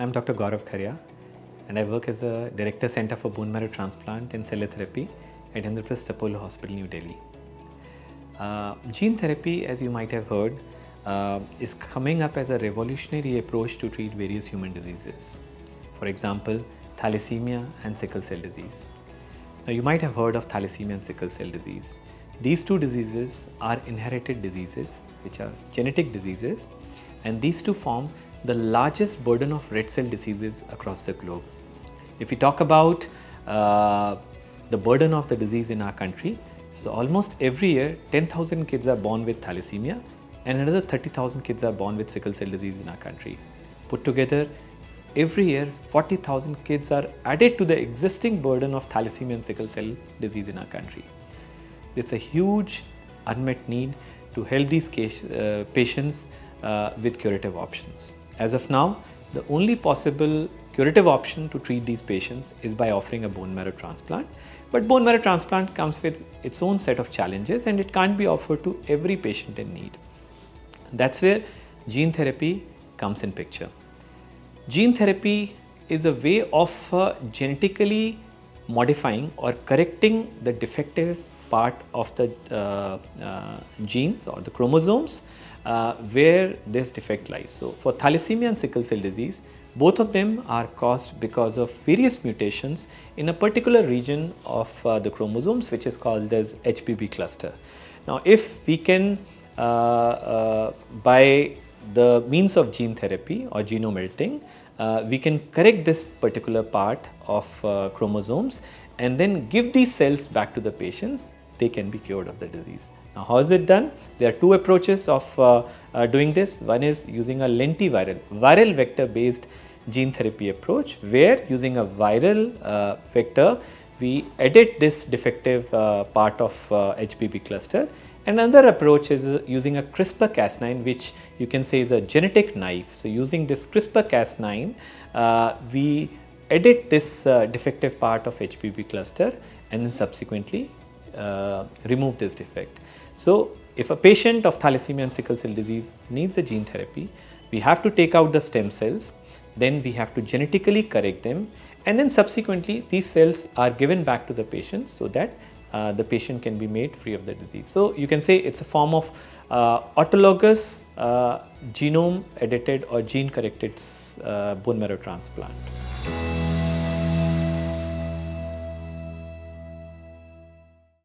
I'm Dr. Gaurav Kharya, and I work as a Director Center for Bone Marrow Transplant and Cellular Therapy at Indraprastha Apollo Hospital, New Delhi. Gene therapy, as you might have heard, is coming up as a revolutionary approach to treat various human diseases. For example, thalassemia and sickle cell disease. Now, you might have heard of thalassemia and sickle cell disease. These two diseases are inherited diseases, which are genetic diseases, and these two form the largest burden of red cell diseases across the globe. If we talk about the burden of the disease in our country, so almost every year 10,000 kids are born with thalassemia and another 30,000 kids are born with sickle cell disease in our country. Put together, every year 40,000 kids are added to the existing burden of thalassemia and sickle cell disease in our country. It's a huge unmet need to help these patients with curative options. As of now, the only possible curative option to treat these patients is by offering a bone marrow transplant. But bone marrow transplant comes with its own set of challenges and it can't be offered to every patient in need. That's where gene therapy comes in picture. Gene therapy is a way of genetically modifying or correcting the defective part of the genes or the chromosomes where this defect lies. So, for thalassemia and sickle cell disease, both of them are caused because of various mutations in a particular region of the chromosomes, which is called as HBB cluster. Now, if we can by the means of gene therapy or genome editing, we can correct this particular part of chromosomes and then give these cells back to the patients, they can be cured of the disease. Now, how is it done? There are two approaches of doing this. One is using a viral vector based gene therapy approach, where using a viral vector, we edit this defective part of HBB cluster. Another approach is using a CRISPR-Cas9, which you can say is a genetic knife. So, using this CRISPR-Cas9, we edit this defective part of HBB cluster and then subsequently remove this defect. So, if a patient of thalassemia and sickle cell disease needs a gene therapy, we have to take out the stem cells, then we have to genetically correct them, and then subsequently these cells are given back to the patient so that the patient can be made free of the disease. So, you can say it's a form of autologous genome edited or gene corrected bone marrow transplant.